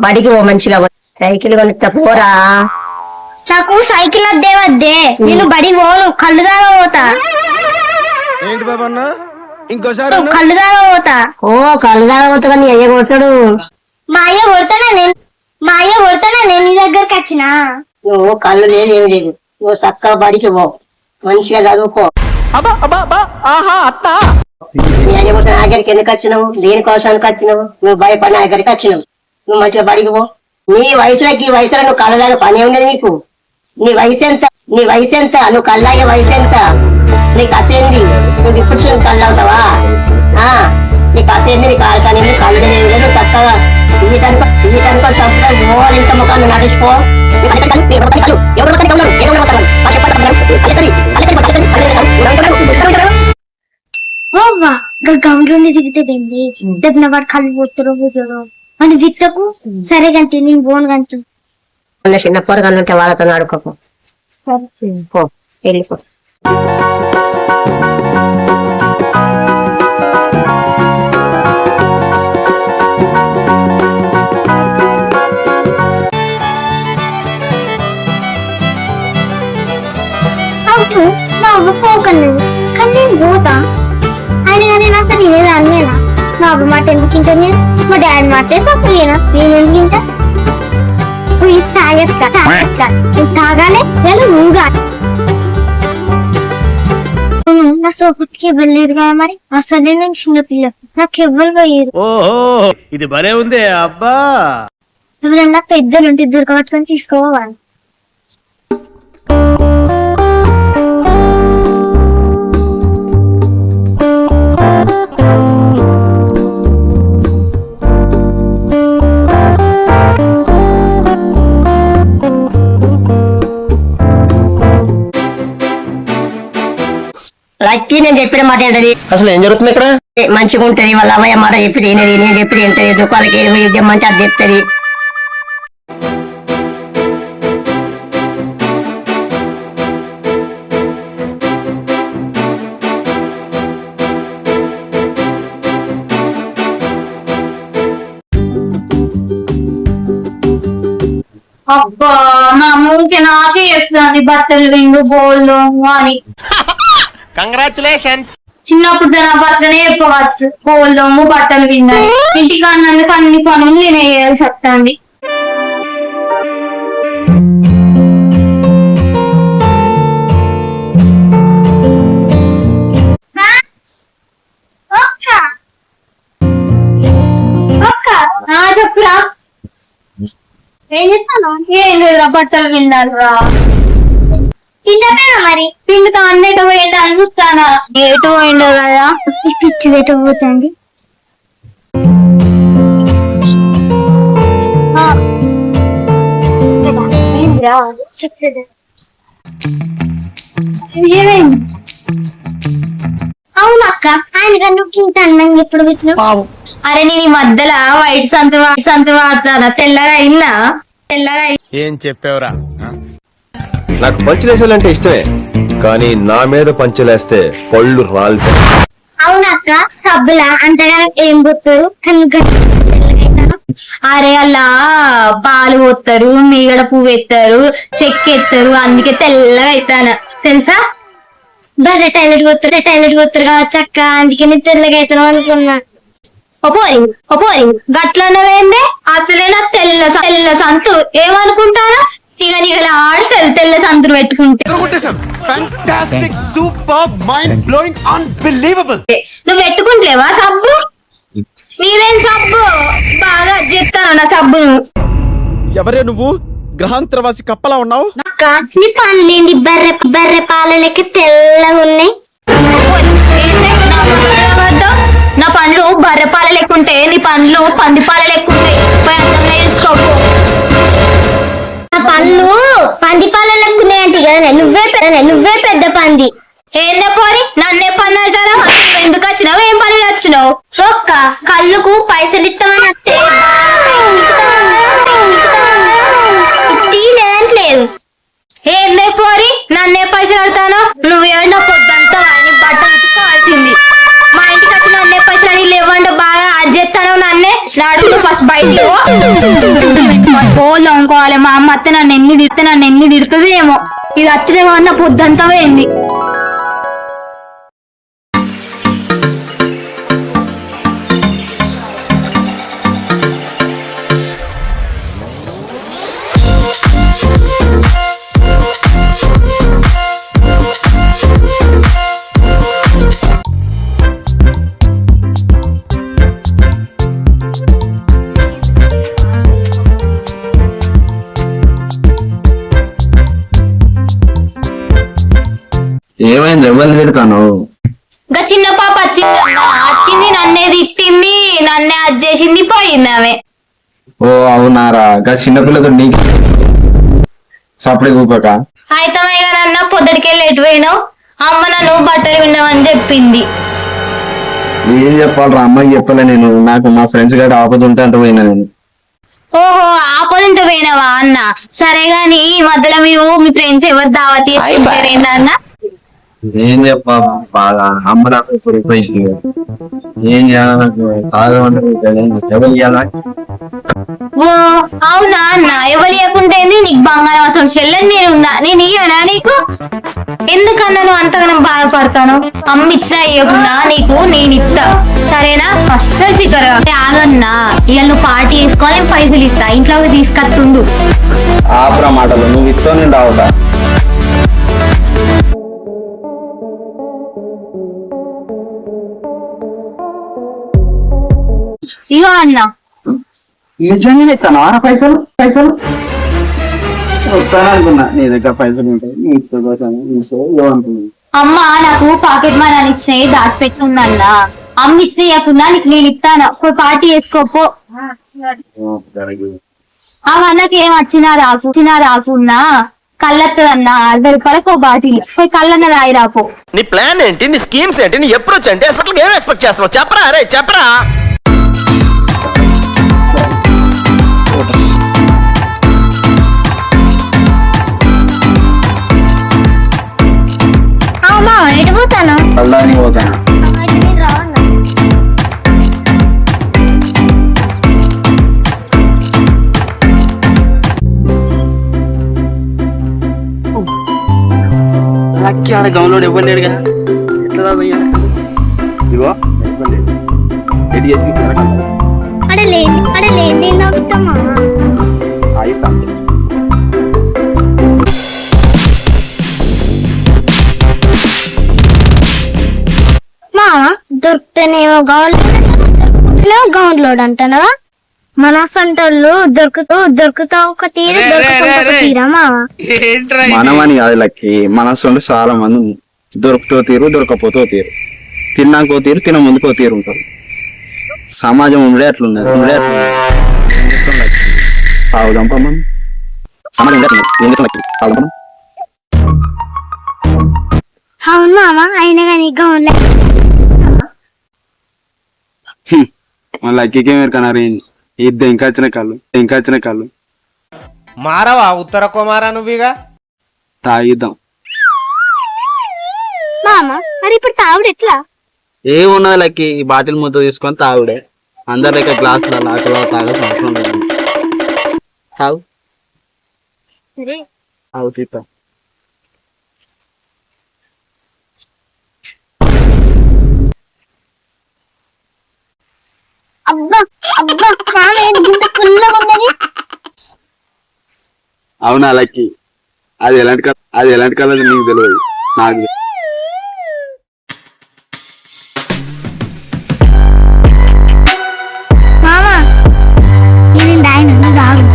బడికి ఓ మంచిగా సైకిల్ కొనిస్తా పోరా. నాకు సైకిల్ అద్దే వద్దే, నేను బడి పోను, కళ్ళు దాగా పోతా. ఏంటి బాబా అన్న ఇంకోసారి కళ్ళు దాగా పోతా. ఓ కళ్ళు దాగా పోతా కానీ అయ్య కొట్టాడు. మా అయ్య కొడతానా నేను నీ దగ్గరకు వచ్చినా. నువ్వు కళ్ళు లేదు ఏమి లేదు, నువ్వు చక్కగా బడికి పో, మంచిగా చదువుకో. నీ అయ్య కొట్టిన దగ్గరికి ఎందుకు వచ్చినావు? లేని కోసానికి వచ్చినావు, నువ్వు భయపడిన దగ్గరికి వచ్చినావు. నువ్వు మంచిగా బడికి పో. నీ వయసులోకి ఈ వయసులో నువ్వు కళ్ళదాగా పని ఉండదు నీకు. నీ వయసు ఎంత? నువ్వు కళ్ళాగే వయసు ఎంత? నీకు అతేంది? నువ్వు ఇప్పుడు కళ్ళవుతావా? నీకు అతేంది? నీకు ఆడకాని కళ్ళు నువ్వు చక్కగా వీటంతా చక్కగా పోవాలి. ఇంత ముఖాన్ని నడిచిపో. గౌండ్లోనే దిగుతాడండి, దెబ్బన వాడు కళ్ళు పోతారో పోతారో అంటే దిట్టకు. సరే గంటే నేను పోను గంట. చిన్న పొరగాలు ఉంటే వాళ్ళతో ఆడుకోపో, వెళ్ళిపో. అవును మా అవ్వ పోకలేదు కానీ నేను పోతా. ఆయన నేను అసలు తినేదాన్నేనా? మా అవ్వ మాట ఎందుకు తింటా నేను? మా డాడీ మాట సొప్పలేనా? నేను ఎందుకు తింటా? తాగాలే నువ్వుగా నా సోపుకి వెళ్ళలేరు కదా మరి. అసలే నేను చిన్నపిల్ల, నాకు ఎవ్వరు పోయారు. ఇది భలే ఉంది అబ్బా. ఎవరన్నా పెద్దలుంటే దొరకబట్టుకొని తీసుకోవాలి. లక్కీ నేను చెప్పిన మాట ఏంటది? అసలు ఏం జరుగుతుంది ఇక్కడ? మంచిగా ఉంటది, వాళ్ళ అమ్మాయి మాట చెప్పి తినేది, నేను చెప్పి ఏంటది, దుకాణాలకి ఏమంటే అది చెప్తుంది. అబ్బా నా మూకి నాకే చెప్తాను బట్టలు విండు బోల్లు అని. కంగ్రాచులేషన్స్. చిన్నప్పుడు నా భర్తనే చెప్పవచ్చు, బోల్దోము బట్టలు విన్నాను. ఇంటికి అన్నందుకు అన్ని పనులు నేను వేయాల్సి వస్తుంది. చెప్పురా, ఏం చెప్తాను? ఏం లేదురా, బట్టలు విండాలిరా. పిండమేనా మరి? పిండుతా అన్నట్టు పోయిందా అని చూస్తానా. ఎటు పోయిండో కదా, పిచ్చి ఎటు పోతుంది. అవునక్క, ఆయన నువ్వు ఇంత అందంగా ఎప్పుడు పెట్టినావు? అరే నేను ఈ మధ్యలో వైట్ సంతు వాడతానా, తెల్లగా అయినా. ఏం చెప్పావురా? నాకు పంచలేసాలంటే ఇష్టమే, కానీ నా మీద పంచలేస్తే పళ్ళు రాలుతాయి. అవునక్క, సబ్బులా అంతగానో ఏం పోతారు? అరే అలా పాలు పోతారు, మీగడ పువ్వు ఎత్తారు, చెక్క ఎత్తారు, అందుకే తెల్లగా అవుతాను తెలుసా. బర్రె టైలెట్ పోతారు కావచ్చు అక్క, అందుకే నేను తెల్లగా అవుతాను అనుకున్నా. ఒపోరి గట్లన్నవేందే? అసలే నా తెల్ల సంతు ఏమనుకుంటారా? ఇక ఆడతారు తెల్ల సంతులు పెట్టుకుంటే. నువ్వు పెట్టుకుంటలేవా సబ్బు? నీదేం సబ్బు? బాగా చెప్తాను నా సబ్బును. ఎవరే నువ్వు? గ్రహాంతరవాసి కప్పలా ఉన్నావు. అక్క నీ పనులేంది బర్రె పాల లెక్క తెల్లగా ఉన్నాయి. నా పండ్లు బర్రె పాల లెక్కుంటే నీ పండ్లు పంది పాల లెక్కుంటాయి. తీసుకోకు. నా పండ్లు పంది పాల లెక్కున్నాయి అంటే కదా, నువ్వే పెద్ద పంది. ఏందే పోరి, నన్నే పని అంటారా? ఎందుకు వచ్చినావు? ఏం పని వచ్చినావు? ఒక్క కళ్ళుకు పైసలు ఇస్తామని వస్తే తీయలేదంటలేదు. ఏందే పోరి, నన్నే పైసలు అడతాను? నువ్వేమన్నా పొద్దంతా వాడిని బట్టలు ఉతుక్కోవాల్సింది. మా ఇంటికి వచ్చి నన్నే పైసలు అని లేవంటే బాగా అది చేస్తాను. నన్నే నాడు ఫస్ట్ బయటికి పోలు అనుకోవాలి. మా అమ్మ అత్త నన్ను ఎన్ని తిడుతుంది ఏమో. ఇది వచ్చినేమో అన్న పొద్దంతా పోయింది. ఏమైంది? ఎవరు తిడతాను? ఇంకా చిన్న పాప వచ్చింది నన్నే తిట్టింది, నన్నే అది చేసింది, పోయింది ఆమె. ఓ అవునారా? చిన్నపిల్లతో నీకు సపడి కూపక అయితమయ్య గారు అన్న పొద్దుటికెళ్ళి ఎటు పోయినావు? అమ్మ నన్ను బట్టలు విన్నామని చెప్పింది. ఏం చెప్పాలరా? అమ్మాయికి చెప్పలే నేను. నాకు మా ఫ్రెండ్స్ గడ్డ ఆపదుంటే అంటూ పోయినా నేను. ఓహో ఆపదుంటూ పోయినావా అన్న? సరే గాని ఈ మధ్యలో మీరు మీ ఫ్రెండ్స్ ఎవరు దావతీ అన్న? ఏం చెప్పా, బాగా అమ్మ నాకు పడిపోయింది. ఏం చేయాలి? నాకు ఎవరు చేయాలా? ఓ అవునా అన్న? ఎవరు లేకుంటే నీకు బంగారం అసలు చెల్లని నేనున్నా. నేను ఇయ్యనా నీకు? ఎందుకన్నా నువ్వు అంతగానం బాధపడతాను? అమ్మ ఇచ్చినా ఇవ్వకున్నా నీకు నేను ఇస్తా, సరేనా? అస్సలు ఫికర్ ఆగన్నా. ఇక నువ్వు పార్టీ వేసుకోవాలి, పైసలు ఇస్తా, ఇంట్లోకి తీసుకొస్తుండు. ఆపురా మాటలు, నువ్వు ఇస్తా నేను రావుతా. ఇగో అన్న నిజంగానే ఇస్తాను పైసలు వస్తాననుకున్నా. నీ దగ్గర పైసలు ఉంటాయి, నీ ఇస్తాను. అమ్మ నాకు పాకెట్ మనీ అని ఇచ్చినాయి దాచిపెట్టుకున్నా. అమ్మ ఇచ్చిన ఇవ్వకుండా నీకు నేను ఇస్తాను, పోయి పార్టీ వేసుకోపో. అవన్నకి ఏం వచ్చినా రాకున్నా కళ్ళత్తదన్నా 60 రూపాయలకు బాటిల్ పోయి కళ్ళన్న రాయి రాపో. నీ ప్లాన్ ఏంటి? నీ స్కీమ్స్ ఏంటి? నీ అప్రోచ్ ఏంటి? అసలు ఏం ఎక్స్పెక్ట్ చేస్తున్నావు? చెప్పరా అరే చెప్పరా. అమ్మా ఎటు పోతాను? కళ్ళానికి పోతాను. లక్కీ ఆడ గౌన్లోడ్ ఇవ్వలేడు కదా, ఎట్లా భయ్యా? ఇదిగో రెడీ చేసి మా దొరుకుతానేమో గౌన్ లోడ్ అంటానవా? మన సొంటోళ్ళు దొరుకుతా ఒక తీరు, దొరకకుండా ఒక తీరా మావా? మనమని కాదు లక్కి, మనసు చాలా మంది ఉంది. దొరుకుతో తీరు, దొరకపోతో తీరు, తిన్నాకో తీరు, తిన ముందుకో తీరు ఉంటారు. సమాజం ఉండే అట్లున్నది. తాగుదాంపమ్మా సమాజం అవును మామ, అయినా కానీ గౌన్ మన లక్కీకే మీరు కన్నారు. ఇద్ద ఇంకా వచ్చిన కళ్ళు మారవా ఉత్తర కుమారా నువ్వుగా తాగిద్దాం. మామ మరి ఇప్పుడు తాగుడు ఎట్లా? ఏమున్నది లక్కీ, ఈ బాటిల్ ముద్ద తీసుకొని తాగుడే. అందరి దగ్గర గ్లాసుల లాకలో తాగాల్సిన అవసరం లేదు. తాగు తాగు తీస్తా. అబ్బా అబ్బా ఫుల్గా ఉన్నది. అవునా లక్కీ? అది ఎలాంటి కలర్ నీకు తెలియదు, నాకు మామా నేను దాని సాగు.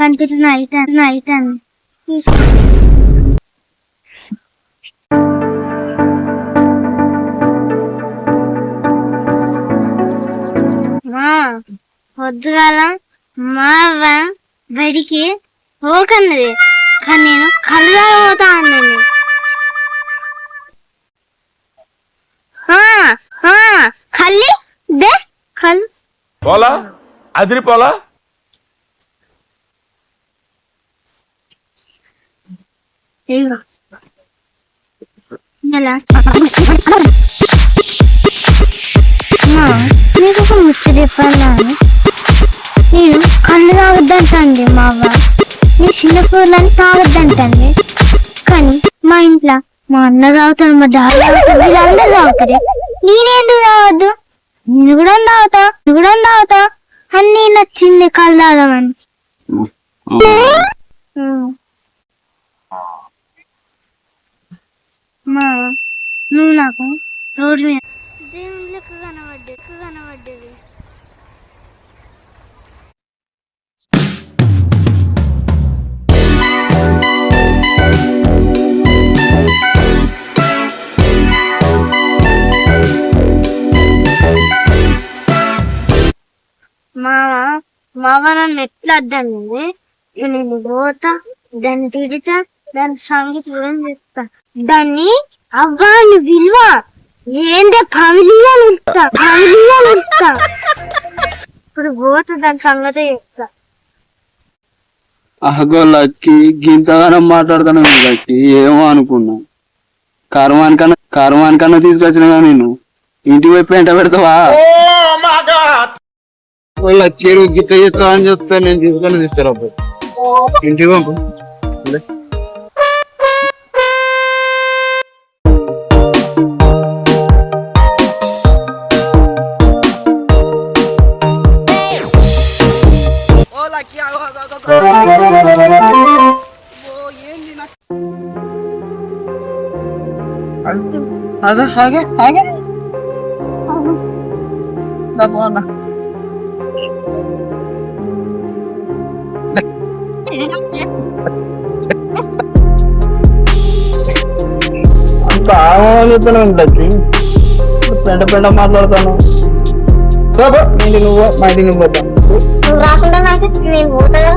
కంటి నైట్ అని పొద్దుగాల మా బడికి పోకన్నది, కానీ నేను కళ్ళు పోతా అన్నది. ఖల్లి దే ఖల్ పోలా అదిరిపోలా ఇదిగో ఎలా నీకు ఒక ముచ్చట చెప్పాలా నేను కళ్ళు తాగొద్దంటండి మా అవ్వ నీ చిన్నపిల్లని తాగొద్దంటండి కానీ మా ఇంట్లో మా అన్న తాగుతాడు మా డాడీ తాగుతాడు వీళ్ళందరూ తాగుతారు నేనేందుకు తాగొద్దు నేను కూడా తాగుతా అన్నీ నచ్చింది కళ్ళు తాగమని మా నువ్వు నాకు రోడ్డు మీద దేవుళ్ళకు కనబడ్డది మావ నన్ను ఎట్లా అద్దండి నేను పోతా దాన్ని తిరిగితా దాని సంగతి కూడా చెప్తా దాన్ని అవ్వాన్ని విలువ ఏందే ఫ్యామిలీగా నిలుస్తా ఇప్పుడు పోతా దాని సంగతి చెప్తా అహగో లక్కి గింతగానం మాట్లాడతాను లక్కి ఏమో అనుకున్నా కార్వానికన్నా తీసుకొచ్చినా నేను ఇంటికి పోయి పెంట పెడతావా లక్కి గిట్ట చేస్తా అని చెప్తే నేను తీసుకొని తీసుకురా ఇంటికి పంపు అంత ఆలోచన లక్కి పెంట మాట్లాడతాను మా ఇంటికి నువ్వు పోతా నువ్వు రాకుండా నాకు నేను పోతా కదా